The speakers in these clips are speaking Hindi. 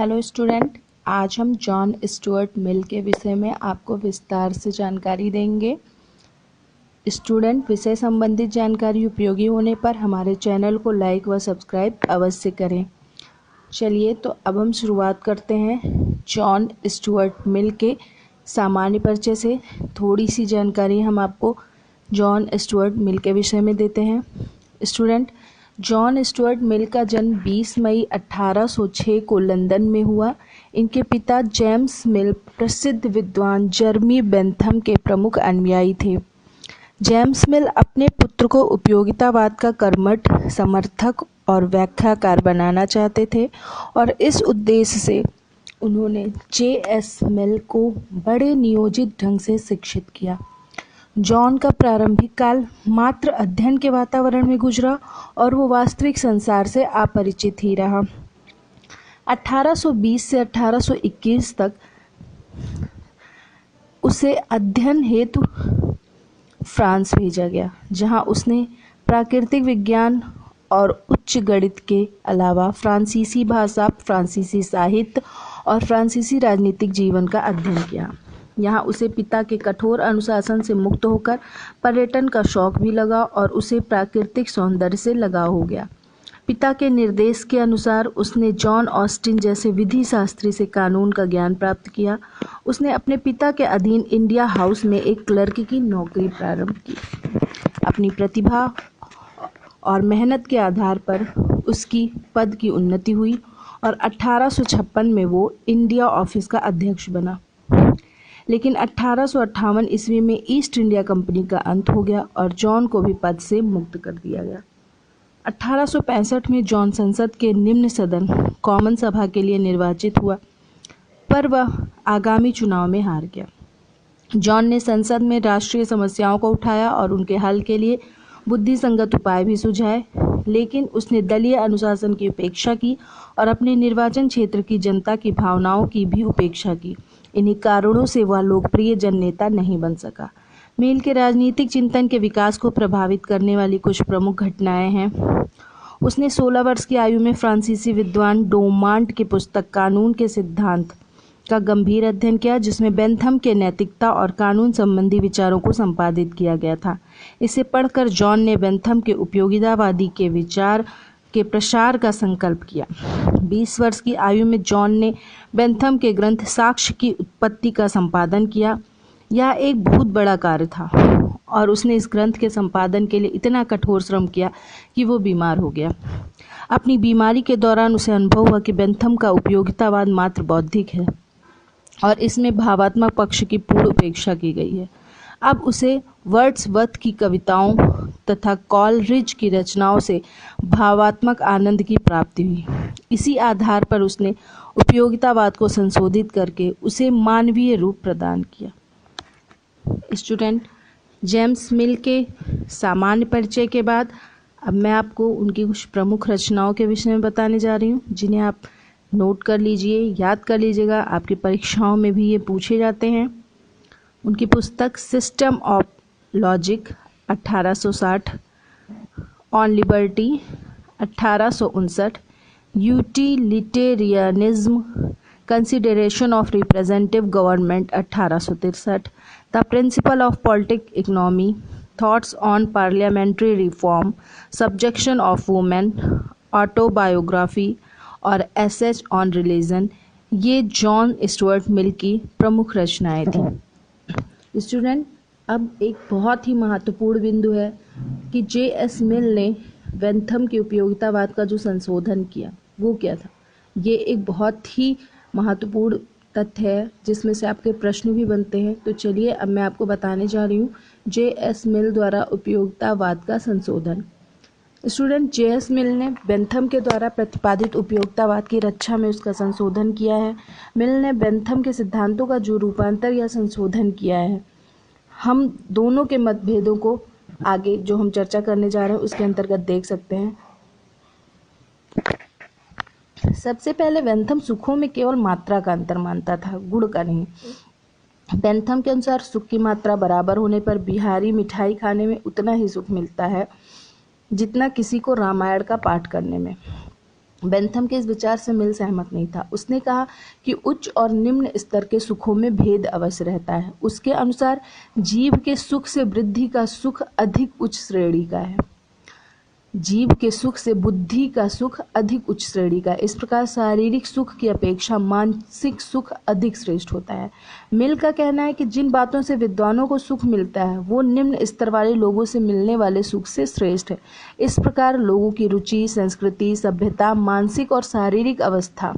हेलो स्टूडेंट, आज हम जॉन स्टुअर्ट मिल के विषय में आपको विस्तार से जानकारी देंगे। स्टूडेंट, विषय संबंधित जानकारी उपयोगी होने पर हमारे चैनल को लाइक व सब्सक्राइब अवश्य करें। चलिए तो अब हम शुरुआत करते हैं जॉन स्टुअर्ट मिल के सामान्य परिचय से। थोड़ी सी जानकारी हम आपको जॉन स्टुअर्ट मिल के विषय में देते हैं। स्टूडेंट, जॉन स्टुअर्ट मिल का जन्म 20 मई 1806 को लंदन में हुआ। इनके पिता जेम्स मिल प्रसिद्ध विद्वान जर्मी बेंथम के प्रमुख अनुयायी थे। जेम्स मिल अपने पुत्र को उपयोगितावाद का कर्मठ समर्थक और व्याख्याकार बनाना चाहते थे और इस उद्देश्य से उन्होंने जे.एस. मिल को बड़े नियोजित ढंग से शिक्षित किया। जॉन का प्रारंभिक काल मात्र अध्ययन के वातावरण में गुजरा और वो वास्तविक संसार से अपरिचित ही रहा। 1820 से 1821 तक उसे अध्ययन हेतु फ्रांस भेजा गया, जहां उसने प्राकृतिक विज्ञान और उच्च गणित के अलावा फ्रांसीसी भाषा, फ्रांसीसी साहित्य और फ्रांसीसी राजनीतिक जीवन का अध्ययन किया। यहाँ उसे पिता के कठोर अनुशासन से मुक्त होकर पर्यटन का शौक भी लगा और उसे प्राकृतिक सौंदर्य से लगाव हो गया। पिता के निर्देश के अनुसार उसने जॉन ऑस्टिन जैसे विधि शास्त्री से कानून का ज्ञान प्राप्त किया। उसने अपने पिता के अधीन इंडिया हाउस में एक क्लर्क की नौकरी प्रारंभ की। अपनी प्रतिभा और मेहनत के आधार पर उसकी पद की उन्नति हुई और 1856 में वो इंडिया ऑफिस का अध्यक्ष बना। लेकिन 1858 ईस्वी में ईस्ट इंडिया कंपनी का अंत हो गया और जॉन को भी पद से मुक्त कर दिया गया। 1865 में जॉन संसद के निम्न सदन कॉमन सभा के लिए निर्वाचित हुआ, पर वह आगामी चुनाव में हार गया। जॉन ने संसद में राष्ट्रीय समस्याओं को उठाया और उनके हल के लिए बुद्धिसंगत उपाय भी सुझाए, लेकिन उसने दलीय अनुशासन की उपेक्षा की और अपने निर्वाचन क्षेत्र की जनता की भावनाओं की भी उपेक्षा की। इन्हीं कारणों से वह लोकप्रिय जननेता नहीं बन सका। मिल के राजनीतिक चिंतन के विकास को प्रभावित करने वाली कुछ प्रमुख घटनाएं हैं। उसने 16 वर्ष की आयु में फ्रांसीसी विद्वान डोमांट की पुस्तक कानून के सिद्धांत का गंभीर अध्ययन किया, जिसमें बेंथम के नैतिकता और कानून संबंधी विचारों को संपादित किया गया था। इसे पढ़कर जॉन ने बेंथम के उपयोगितावादी के विचार के प्रसार का संकल्प किया। 20 वर्ष की आयु में जॉन ने बेंथम के ग्रंथ साक्ष्य की उत्पत्ति का संपादन किया। यह एक बहुत बड़ा कार्य था और उसने इस ग्रंथ के संपादन के लिए इतना कठोर श्रम किया कि वो बीमार हो गया। अपनी बीमारी के दौरान उसे अनुभव हुआ कि बेंथम का उपयोगितावाद मात्र बौद्धिक है और इसमें भावात्मक पक्ष की पूर्ण उपेक्षा की गई है। अब उसे वर्ड्सवर्थ की कविताओं तथा कॉलरिज की रचनाओं से भावात्मक आनंद की प्राप्ति हुई। इसी आधार पर उसने उपयोगितावाद को संशोधित करके उसे मानवीय रूप प्रदान किया। स्टूडेंट, जेम्स मिल के सामान्य परिचय के बाद अब मैं आपको उनकी कुछ प्रमुख रचनाओं के विषय में बताने जा रही हूँ, जिन्हें आप नोट कर लीजिए, याद कर लीजिएगा। आपकी परीक्षाओं में भी ये पूछे जाते हैं। उनकी पुस्तक system of logic 1860, on liberty 1859, utilitarianism, consideration of representative government 1863, the principle of politic economy, thoughts on parliamentary reform, subjection of women, autobiography और एसेज ऑन रिलीजन, ये जॉन स्टुअर्ट मिल की प्रमुख रचनाएं थीं। स्टूडेंट, अब एक बहुत ही महत्वपूर्ण बिंदु है कि जे.एस. मिल ने बेंथम के उपयोगितावाद का जो संशोधन किया वो क्या था। ये एक बहुत ही महत्वपूर्ण तथ्य है जिसमें से आपके प्रश्न भी बनते हैं। तो चलिए अब मैं आपको बताने जा रही हूँ जे.एस. मिल द्वारा उपयोगितावाद का संशोधन। Student, JS. मिल ने बेंथम के द्वारा प्रतिपादित उपयोगितावाद की रक्षा में उसका संशोधन किया है। मिल ने बेंथम के सिद्धांतों का जो रूपांतर या संशोधन किया है, हम दोनों के मतभेदों को आगे जो हम चर्चा करने जा रहे हैं उसके अंतर्गत देख सकते हैं। सबसे पहले बेंथम सुखों में केवल मात्रा का अंतर मानता था, गुण का नहीं। बेंथम के अनुसार सुख की मात्रा बराबर होने पर बिहारी मिठाई खाने में उतना ही सुख मिलता है जितना किसी को रामायण का पाठ करने में। बेंथम के इस विचार से मिल सहमत नहीं था। उसने कहा कि उच्च और निम्न स्तर के सुखों में भेद अवश्य रहता है। उसके अनुसार जीव के सुख से बुद्धि का सुख अधिक उच्च श्रेणी का है। जीव के सुख से बुद्धि का सुख अधिक उच्च श्रेणी का है। इस प्रकार शारीरिक सुख की अपेक्षा मानसिक सुख अधिक श्रेष्ठ होता है। मिल का कहना है कि जिन बातों से विद्वानों को सुख मिलता है वो निम्न स्तर वाले लोगों से मिलने वाले सुख से श्रेष्ठ है। इस प्रकार लोगों की रुचि, संस्कृति, सभ्यता, मानसिक और शारीरिक अवस्था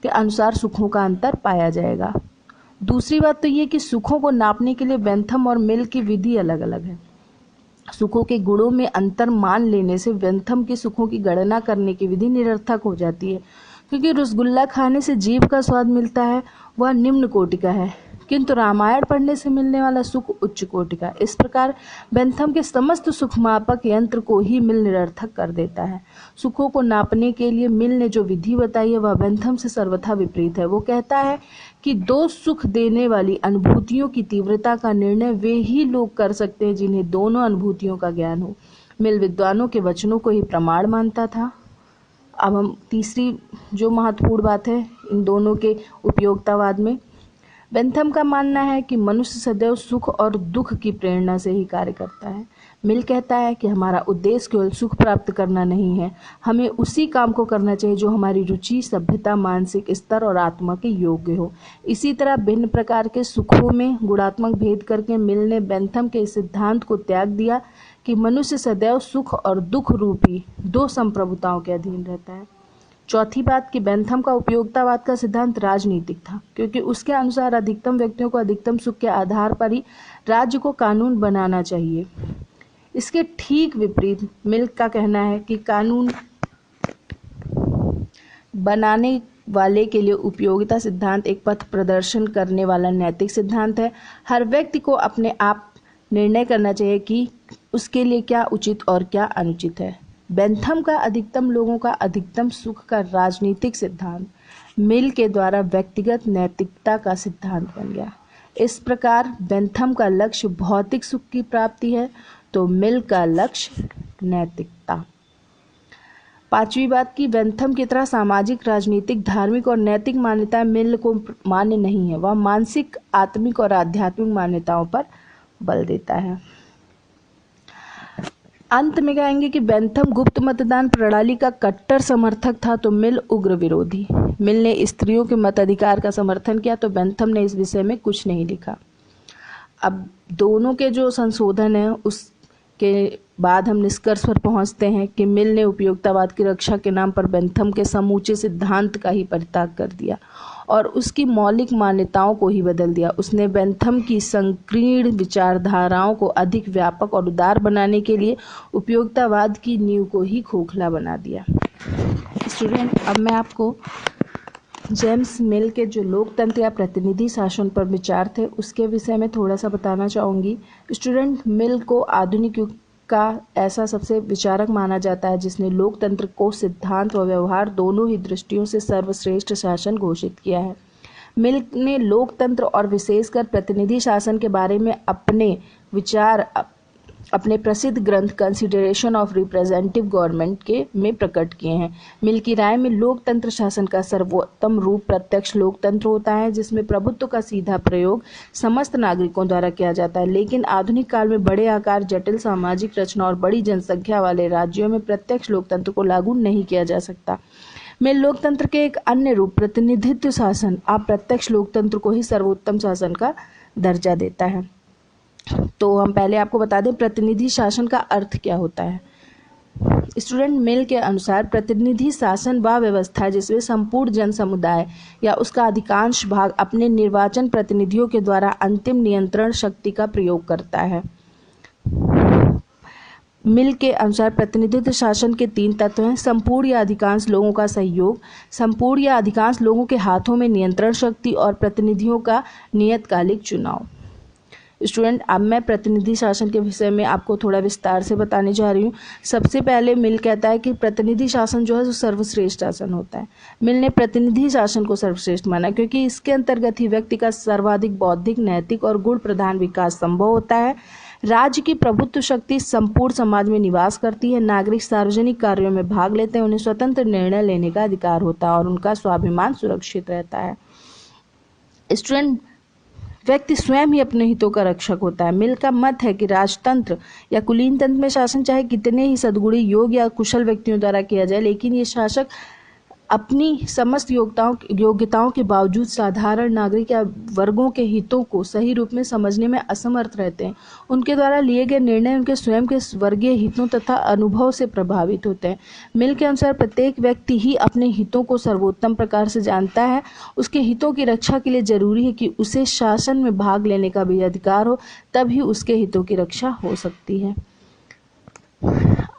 के अनुसार सुखों का अंतर पाया जाएगा। दूसरी बात तो ये कि सुखों को नापने के लिए बेंथम और मिल की विधि अलग अलग है। सुखों के गुणों में अंतर मान लेने से बेंथम के सुखों की गणना करने की विधि निरर्थक हो जाती है, क्योंकि रसगुल्ला खाने से जीभ का स्वाद मिलता है वह निम्न कोटि का है, किंतु रामायण पढ़ने से मिलने वाला सुख उच्च कोटि का। इस प्रकार बेंथम के समस्त सुखमापक यंत्र को ही मिल निरर्थक कर देता है। सुखों को नापने के लिए मिल ने जो विधि बताई है वह बेंथम से सर्वथा विपरीत है। वो कहता है कि दो सुख देने वाली अनुभूतियों की तीव्रता का निर्णय वे ही लोग कर सकते हैं जिन्हें दोनों अनुभूतियों का ज्ञान हो। मिल विद्वानों के वचनों को ही प्रमाण मानता था। अब हम तीसरी जो महत्वपूर्ण बात है इन दोनों के उपयोगितावाद में, बेंथम का मानना है कि मनुष्य सदैव सुख और दुख की प्रेरणा से ही कार्य करता है। मिल कहता है कि हमारा उद्देश्य केवल सुख प्राप्त करना नहीं है, हमें उसी काम को करना चाहिए जो हमारी रुचि, सभ्यता, मानसिक स्तर और आत्मा के योग्य हो। इसी तरह भिन्न प्रकार के सुखों में गुणात्मक भेद करके मिल ने बेंथम के इस सिद्धांत को त्याग दिया कि मनुष्य सदैव सुख और दुख रूपी दो संप्रभुताओं के अधीन रहता है। चौथी बात कि बेंथम का उपयोगितावाद का सिद्धांत राजनीतिक था, क्योंकि उसके अनुसार अधिकतम व्यक्तियों को अधिकतम सुख के आधार पर ही राज्य को कानून बनाना चाहिए। इसके ठीक विपरीत मिल का कहना है कि कानून बनाने वाले के लिए उपयोगिता सिद्धांत एक पथ प्रदर्शन करने वाला नैतिक सिद्धांत है। हर व्यक्ति को अपने आप निर्णय करना चाहिए कि उसके लिए क्या उचित और क्या अनुचित है। बेंथम का अधिकतम लोगों का अधिकतम सुख का राजनीतिक सिद्धांत मिल के द्वारा व्यक्तिगत नैतिकता का सिद्धांत बन गया। इस प्रकार बेंथम का लक्ष्य भौतिक सुख की प्राप्ति है तो मिल का लक्ष्य नैतिकता। पांचवी बात की बेंथम की तरह सामाजिक, राजनीतिक, धार्मिक और नैतिक मान्यताएं मिल को मान्य नहीं है। वह मानसिक, आत्मिक और आध्यात्मिक मान्यताओं पर बल देता है। अंत में कहेंगे कि बेंथम गुप्त मतदान प्रणाली का कट्टर समर्थक था तो मिल उग्र विरोधी। मिल ने स्त्रियों के मताधिकार का समर्थन किया तो बेंथम ने इस विषय में कुछ नहीं लिखा। अब दोनों के जो संशोधन है उसके बाद हम निष्कर्ष पर पहुंचते हैं कि मिल ने उपयोगितावाद की रक्षा के नाम पर बेंथम के समूचे सिद्धांत का ही परित्याग कर दिया और उसकी मौलिक मान्यताओं को ही बदल दिया। उसने बेंथम की संकीर्ण विचारधाराओं को अधिक व्यापक और उदार बनाने के लिए उपयोगितावाद की नींव को ही खोखला बना दिया। स्टूडेंट, अब मैं आपको जेम्स मिल के जो लोकतंत्र या प्रतिनिधि शासन पर विचार थे उसके विषय में थोड़ा सा बताना चाहूँगी। स्टूडेंट, मिल को आधुनिक युग का ऐसा सबसे विचारक माना जाता है जिसने लोकतंत्र को सिद्धांत व व्यवहार दोनों ही दृष्टियों से सर्वश्रेष्ठ शासन घोषित किया है। मिल ने लोकतंत्र और विशेषकर प्रतिनिधि शासन के बारे में अपने विचार अपने प्रसिद्ध ग्रंथ कंसिडरेशन ऑफ रिप्रेजेंटेटिव गवर्नमेंट के में प्रकट किए हैं। मिल की राय में लोकतंत्र शासन का सर्वोत्तम रूप प्रत्यक्ष लोकतंत्र होता है जिसमें प्रभुत्व का सीधा प्रयोग समस्त नागरिकों द्वारा किया जाता है, लेकिन आधुनिक काल में बड़े आकार, जटिल सामाजिक रचना और बड़ी जनसंख्या वाले राज्यों में प्रत्यक्ष लोकतंत्र को लागू नहीं किया जा सकता। मिल लोकतंत्र के एक अन्य रूप प्रतिनिधित्व शासन अप्रत्यक्ष लोकतंत्र को ही सर्वोत्तम शासन का दर्जा देता है। तो हम पहले आपको बता दें प्रतिनिधि शासन का अर्थ क्या होता है। स्टूडेंट, मिल के अनुसार प्रतिनिधि शासन वह व्यवस्था है जिसमें संपूर्ण जन समुदाय या उसका अधिकांश भाग अपने निर्वाचन प्रतिनिधियों के द्वारा अंतिम नियंत्रण शक्ति का प्रयोग करता है। मिल के अनुसार प्रतिनिधित्व शासन के 3 तत्व हैं: संपूर्ण या अधिकांश लोगों का सहयोग, संपूर्ण या अधिकांश लोगों के हाथों में नियंत्रण शक्ति और प्रतिनिधियों का नियतकालिक चुनाव। स्टूडेंट, अब मैं प्रतिनिधि शासन के विषय में आपको थोड़ा विस्तार से बताने जा रही हूँ। सबसे पहले मिल कहता है कि प्रतिनिधि शासन जो है वो सर्वश्रेष्ठ शासन होता है। मिल ने प्रतिनिधि शासन को सर्वश्रेष्ठ माना क्योंकि इसके अंतर्गत ही व्यक्ति का सर्वाधिक बौद्धिक, नैतिक और गुण प्रधान विकास संभव होता है। राज्य की प्रभुत्व शक्ति संपूर्ण समाज में निवास करती है। नागरिक सार्वजनिक कार्यों में भाग लेते हैं, उन्हें स्वतंत्र निर्णय लेने का अधिकार होता है और उनका स्वाभिमान सुरक्षित रहता है। स्टूडेंट, व्यक्ति स्वयं ही अपने हितों का रक्षक होता है। मिल का मत है कि राजतंत्र या कुलीन तंत्र में शासन चाहे कितने ही सद्गुणी योग्य या कुशल व्यक्तियों द्वारा किया जाए, लेकिन ये शासक अपनी समस्त योग्यताओं के बावजूद साधारण नागरिक या वर्गों के हितों को सही रूप में समझने में असमर्थ रहते हैं। उनके द्वारा लिए गए निर्णय उनके स्वयं के वर्गीय हितों तथा अनुभव से प्रभावित होते हैं। मिल के अनुसार प्रत्येक व्यक्ति ही अपने हितों को सर्वोत्तम प्रकार से जानता है। उसके हितों की रक्षा के लिए जरूरी है कि उसे शासन में भाग लेने का भी अधिकार हो, तभी उसके हितों की रक्षा हो सकती है।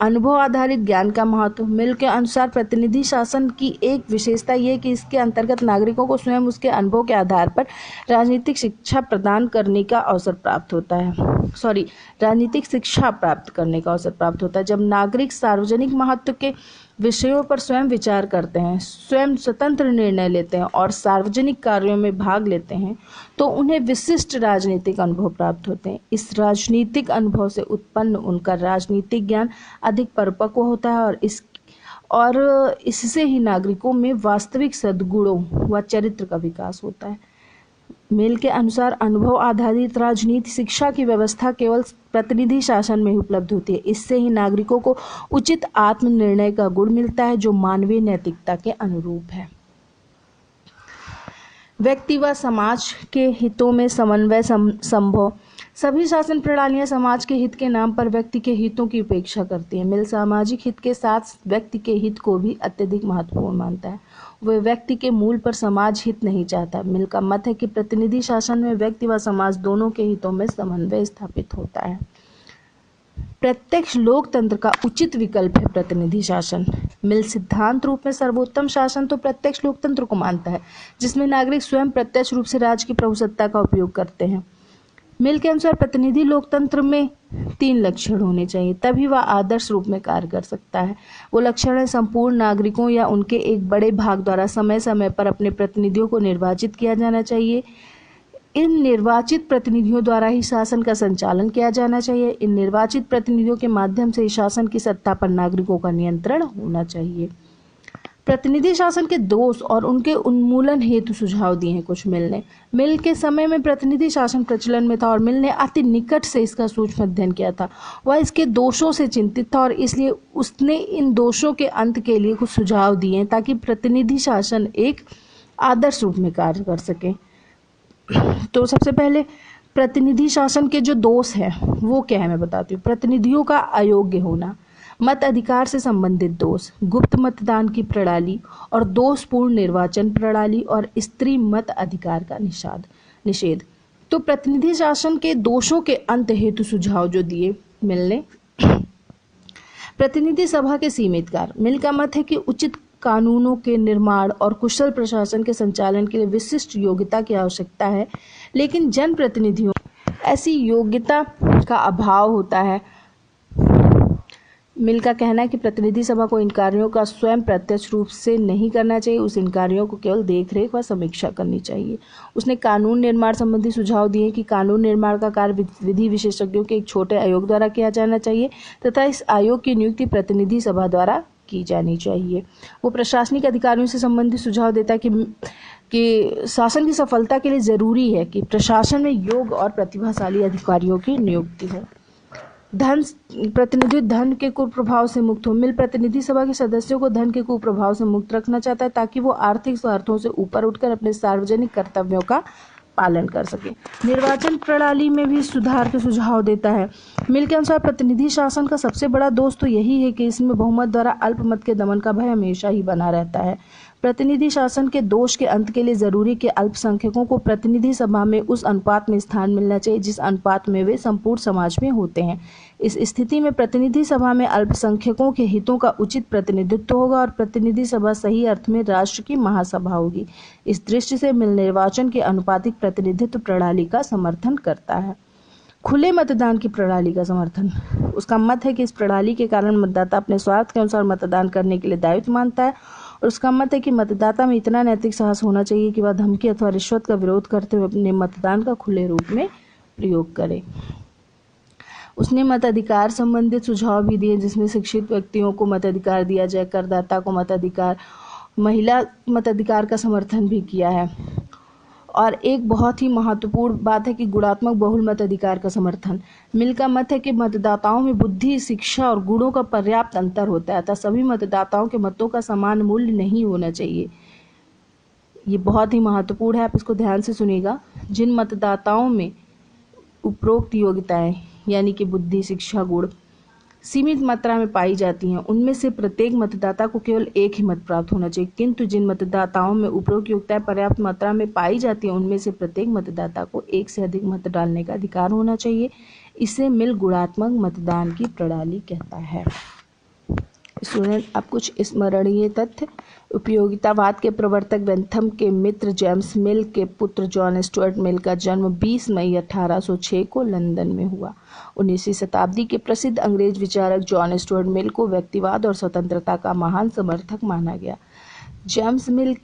अनुभव आधारित ज्ञान का महत्व। मिल के अनुसार प्रतिनिधि शासन की एक विशेषता यह है कि इसके अंतर्गत नागरिकों को स्वयं उसके अनुभव के आधार पर राजनीतिक शिक्षा प्रदान करने का अवसर प्राप्त होता है। राजनीतिक शिक्षा प्राप्त करने का अवसर प्राप्त होता है। जब नागरिक सार्वजनिक महत्व के विषयों पर स्वयं विचार करते हैं, स्वयं स्वतंत्र निर्णय लेते हैं और सार्वजनिक कार्यों में भाग लेते हैं, तो उन्हें विशिष्ट राजनीतिक अनुभव प्राप्त होते हैं। इस राजनीतिक अनुभव से उत्पन्न उनका राजनीतिक ज्ञान अधिक परिपक्व होता है और इससे ही नागरिकों में वास्तविक सद्गुणों व चरित्र का विकास होता है। मिल के अनुसार अनुभव आधारित राजनीति शिक्षा की व्यवस्था केवल प्रतिनिधि शासन में ही उपलब्ध होती है। इससे ही नागरिकों को उचित आत्मनिर्णय का गुण मिलता है, जो मानवीय नैतिकता के अनुरूप है। व्यक्ति व समाज के हितों में समन्वय संभव। सभी शासन प्रणालियां समाज के हित के नाम पर व्यक्ति के हितों की उपेक्षा करती है। मिल सामाजिक हित के साथ व्यक्ति के हित को भी अत्यधिक महत्वपूर्ण मानता है। वह व्यक्ति के मूल पर समाज हित नहीं चाहता। मिल का मत है कि प्रतिनिधि शासन में व्यक्ति व समाज दोनों के हितों में समन्वय स्थापित होता है। प्रत्यक्ष लोकतंत्र का उचित विकल्प है प्रतिनिधि शासन। मिल सिद्धांत रूप में सर्वोत्तम शासन तो प्रत्यक्ष लोकतंत्र को मानता है, जिसमें नागरिक स्वयं प्रत्यक्ष रूप से राज्य की प्रभुसत्ता का उपयोग करते हैं। मिल के अनुसार प्रतिनिधि लोकतंत्र में 3 लक्षण होने चाहिए, तभी वह आदर्श रूप में कार्य कर सकता है। वो लक्षण है संपूर्ण नागरिकों या उनके एक बड़े भाग द्वारा समय समय पर अपने प्रतिनिधियों को निर्वाचित किया जाना चाहिए। इन निर्वाचित प्रतिनिधियों द्वारा ही शासन का संचालन किया जाना चाहिए। इन निर्वाचित प्रतिनिधियों के माध्यम से ही शासन की सत्ता पर नागरिकों का नियंत्रण होना चाहिए। प्रतिनिधि शासन के दोष और उनके उन्मूलन हेतु सुझाव दिए हैं कुछ मिल ने। मिल के समय में प्रतिनिधि शासन प्रचलन में था और मिल ने अति निकट से इसका सूक्ष्म अध्ययन किया था। वह इसके दोषों से चिंतित था और इसलिए उसने इन दोषों के अंत के लिए कुछ सुझाव दिए ताकि प्रतिनिधि शासन एक आदर्श रूप में कार्य कर सके। तो सबसे पहले प्रतिनिधि शासन के जो दोष हैं वो क्या है मैं बताती हूँ। प्रतिनिधियों का अयोग्य होना, मत अधिकार से संबंधित दोष, गुप्त मतदान की प्रणाली और दोषपूर्ण निर्वाचन प्रणाली और स्त्री मत अधिकार का निषेध। तो प्रतिनिधि शासन के दोषों के अंत हेतु सुझाव जो दिए मिल ने। प्रतिनिधि सभा के सीमित कार्य। मिल का मत है कि उचित कानूनों के निर्माण और कुशल प्रशासन के संचालन के लिए विशिष्ट योग्यता की आवश्यकता है, लेकिन जनप्रतिनिधियों ऐसी योग्यता का अभाव होता है। मिल का कहना है कि प्रतिनिधि सभा को इन कार्यों का स्वयं प्रत्यक्ष रूप से नहीं करना चाहिए, उस इन कार्यों को केवल देखरेख व समीक्षा करनी चाहिए। उसने कानून निर्माण संबंधी सुझाव दिए कि कानून निर्माण का कार्य विधि विशेषज्ञों के एक छोटे आयोग द्वारा किया जाना चाहिए तथा इस आयोग की नियुक्ति प्रतिनिधि सभा द्वारा की जानी चाहिए। वो प्रशासनिक अधिकारियों से संबंधित सुझाव देता है कि शासन की सफलता के लिए जरूरी है कि प्रशासन में योग्य और प्रतिभाशाली अधिकारियों की नियुक्ति हो। प्रतिनिधि धन के कुप्रभाव से मुक्त हो। मिल प्रतिनिधि सभा के सदस्यों को धन के कुप्रभाव से मुक्त रखना चाहता है ताकि वो आर्थिक स्वार्थों से ऊपर उठकर अपने सार्वजनिक कर्तव्यों का पालन कर सके। निर्वाचन प्रणाली में भी सुधार के सुझाव देता है। मिल के अनुसार प्रतिनिधि शासन का सबसे बड़ा दोष तो यही है कि इसमें बहुमत द्वारा अल्पमत के दमन का भय हमेशा ही बना रहता है। प्रतिनिधि शासन के दोष के अंत के लिए जरूरी कि अल्पसंख्यकों को प्रतिनिधि सभा में उस अनुपात में स्थान मिलना चाहिए जिस अनुपात में वे संपूर्ण समाज में होते हैं। इस स्थिति में प्रतिनिधि सभा में अल्पसंख्यकों के हितों का उचित प्रतिनिधित्व होगा और प्रतिनिधि सभा सही अर्थ में राष्ट्र की महासभा होगी। इस दृष्टि से मिल निर्वाचन के अनुपातिक प्रतिनिधित्व प्रणाली का समर्थन करता है। खुले मतदान की प्रणाली का समर्थन। उसका मत है कि इस प्रणाली के कारण मतदाता अपने स्वार्थ के अनुसार मतदान करने के लिए दायित्व मानता है और उसका मत है कि मतदाता में इतना नैतिक साहस होना चाहिए कि वह धमकी अथवा रिश्वत का विरोध करते हुए अपने मतदान का खुले रूप में प्रयोग करे। उसने मताधिकार संबंधित सुझाव भी दिए, जिसमें शिक्षित व्यक्तियों को मताधिकार दिया जाए, करदाता को मताधिकार, महिला मताधिकार का समर्थन भी किया है। और एक बहुत ही महत्वपूर्ण बात है कि गुणात्मक बहुल मताधिकार का समर्थन। मिल का मत है कि मतदाताओं में बुद्धि, शिक्षा और गुणों का पर्याप्त अंतर होता है, अतः सभी मतदाताओं के मतों का समान मूल्य नहीं होना चाहिए। ये बहुत ही महत्वपूर्ण है, आप इसको ध्यान से सुनिएगा। जिन मतदाताओं में उपरोक्त योग्यताएं यानी कि बुद्धि, शिक्षा, गुण सीमित मात्रा में पाई जाती हैं, उनमें से प्रत्येक मतदाता को केवल एक ही मत प्राप्त होना चाहिए, किंतु जिन मतदाताओं में उपरोक्त योग्यताएं पर्याप्त मात्रा में पाई जाती हैं, उनमें से प्रत्येक मतदाता को एक से अधिक मत डालने का अधिकार होना चाहिए। इसे मिल गुणात्मक मतदान की प्रणाली कहता है। स्टूडेंट, अब कुछ स्मरणीय तथ्य। उपयोगितावाद के प्रवर्तक बेंथम के मित्र जेम्स मिल के पुत्र जॉन स्टुअर्ट मिल का जन्म 20 मई 1806 को लंदन में हुआ। 19वीं शताब्दी के प्रसिद्ध अंग्रेज विचारक जॉन स्टुअर्ट मिल को व्यक्तिवाद और स्वतंत्रता का महान समर्थक माना गया। जेम्स मिल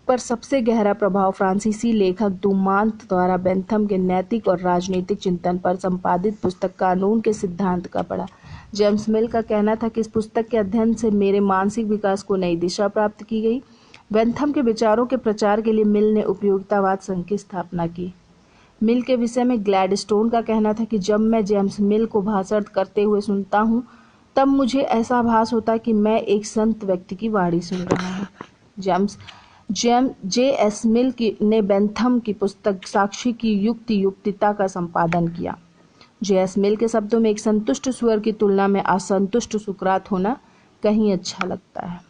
पर सबसे गहरा प्रभाव फ्रांसीसी लेखक दुमांत द्वारा बेंथम के नैतिक और राजनीतिक चिंतन पर संपादित पुस्तक कानून के सिद्धांत का पड़ा। जेम्स मिल का कहना था कि इस पुस्तक के अध्ययन से मेरे मानसिक विकास को नई दिशा प्राप्त की गई। बेंथम के विचारों के प्रचार के लिए मिल ने उपयोगितावाद संघ की स्थापना की। मिल के विषय में ग्लैडस्टोन का कहना था कि जब मैं जेम्स मिल को भाषण करते हुए सुनता हूँ, तब मुझे ऐसा आभास होता है कि मैं एक संत व्यक्ति की वाणी सुन रहा हूँ। J.S. मिल ने बेंथम की पुस्तक साक्षी की युक्तिता का संपादन किया। J.S. मिल के शब्दों में एक संतुष्ट सुअर की तुलना में असंतुष्ट सुकरात होना कहीं अच्छा लगता है।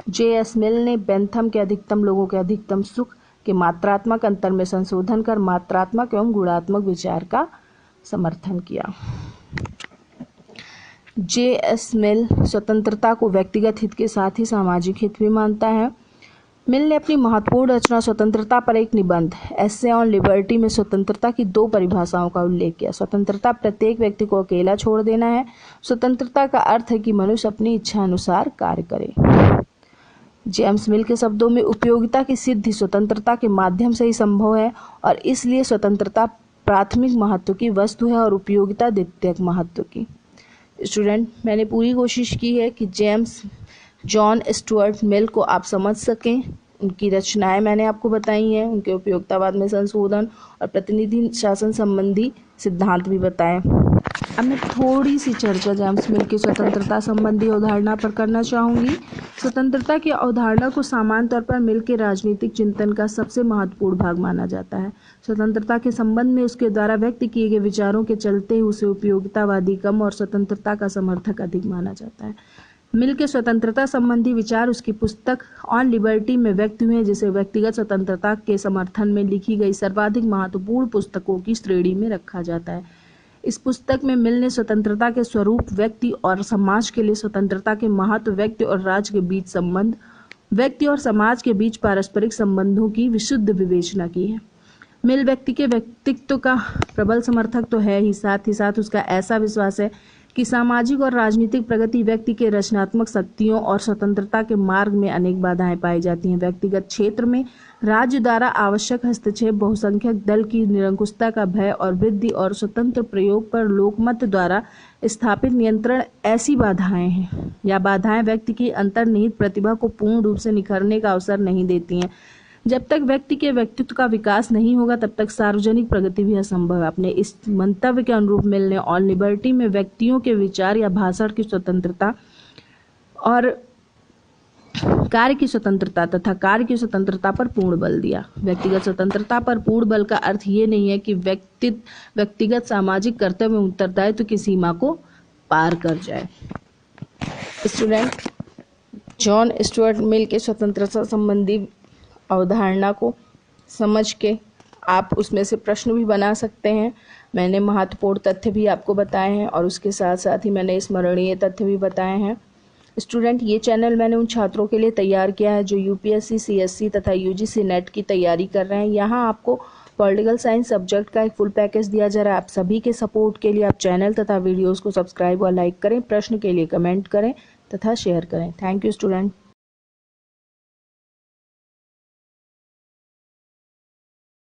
J.S. मिल ने बेंथम के अधिकतम लोगों के अधिकतम सुख के मात्रात्मक अंतर में संशोधन कर मात्रात्मक एवं गुणात्मक विचार का समर्थन किया। J.S. मिल स्वतंत्रता को व्यक्तिगत हित के साथ ही सामाजिक हित भी मानता है। मिल ने अपनी महत्वपूर्ण रचना स्वतंत्रता पर एक निबंध एसे ऑन लिबर्टी में स्वतंत्रता की 2 परिभाषाओं का उल्लेख किया। स्वतंत्रता प्रत्येक व्यक्ति को अकेला छोड़ देना है। स्वतंत्रता का अर्थ है कि मनुष्य अपनी इच्छा अनुसार कार्य करे। जेम्स मिल के शब्दों में उपयोगिता की सिद्धि स्वतंत्रता के माध्यम से ही संभव है और इसलिए स्वतंत्रता प्राथमिक महत्व की वस्तु है और उपयोगिता द्वितीयक महत्व की। स्टूडेंट, मैंने पूरी कोशिश की है कि जॉन स्टुअर्ट मिल को आप समझ सकें। उनकी रचनाएं मैंने आपको बताई हैं, उनके उपयोगितावाद में संशोधन और प्रतिनिधि शासन संबंधी सिद्धांत भी बताएं। अब मैं थोड़ी सी चर्चा जेम्स मिल की स्वतंत्रता संबंधी अवधारणा पर करना चाहूँगी। स्वतंत्रता की अवधारणा को सामान्य तौर पर मिल के राजनीतिक चिंतन का सबसे महत्वपूर्ण भाग माना जाता है। स्वतंत्रता के संबंध में उसके द्वारा व्यक्त किए गए विचारों के चलते उसे उपयोगितावादी कम और स्वतंत्रता का समर्थक अधिक माना जाता है। मिल के स्वतंत्रता संबंधी विचार उसकी पुस्तक ऑन लिबर्टी में व्यक्त हुए, जिसे व्यक्तिगत स्वतंत्रता के समर्थन में लिखी गई सर्वाधिक महत्वपूर्ण पुस्तकों की श्रेणी में रखा जाता है। इस पुस्तक में मिल ने स्वतंत्रता के स्वरूप, व्यक्ति और समाज के लिए स्वतंत्रता के महत्व, व्यक्ति और राज्य के बीच संबंध, व्यक्ति और समाज के बीच पारस्परिक संबंधों की विशुद्ध विवेचना की है। मिल व्यक्ति के व्यक्तित्व का प्रबल समर्थक तो है ही साथ उसका ऐसा विश्वास है कि सामाजिक और राजनीतिक प्रगति व्यक्ति के रचनात्मक शक्तियों और स्वतंत्रता के मार्ग में अनेक बाधाएं पाई जाती हैं। व्यक्तिगत क्षेत्र में राज्य द्वारा आवश्यक हस्तक्षेप, बहुसंख्यक दल की निरंकुशता का भय और वृद्धि और स्वतंत्र प्रयोग पर लोकमत द्वारा स्थापित नियंत्रण ऐसी बाधाएं हैं या बाधाएं व्यक्ति की अंतर्निहित प्रतिभा को पूर्ण रूप से निखरने का अवसर नहीं देती हैं। जब तक व्यक्ति के व्यक्तित्व का विकास नहीं होगा तब तक सार्वजनिक प्रगति भी असंभव है। अपने इस मंतव्य के अनुरूप मिल ने ऑन लिबर्टी में व्यक्तियों के विचार या भाषण की स्वतंत्रता और कार्य की स्वतंत्रता तथा कार्य की स्वतंत्रता पर पूर्ण बल दिया। व्यक्तिगत स्वतंत्रता पर पूर्ण बल का अर्थ ये नहीं है कि व्यक्तिगत सामाजिक कर्तव्य एवं उत्तरदायित्व की सीमा को पार कर जाए। स्टूडेंट, जॉन स्टुअर्ट मिल के स्वतंत्रता संबंधी अवधारणा को समझ के आप उसमें से प्रश्न भी बना सकते हैं। मैंने महत्वपूर्ण तथ्य भी आपको बताए हैं और उसके साथ साथ ही मैंने स्मरणीय तथ्य भी बताए हैं। स्टूडेंट, ये चैनल मैंने उन छात्रों के लिए तैयार किया है जो यूपीएससी, सीएससी तथा यूजीसी नेट की तैयारी कर रहे हैं। यहाँ आपको पॉलिटिकल साइंस सब्जेक्ट का एक फुल पैकेज दिया जा रहा है। आप सभी के सपोर्ट के लिए आप चैनल तथा वीडियोज़ को सब्सक्राइब और लाइक करें, प्रश्न के लिए कमेंट करें तथा शेयर करें। Thank you student.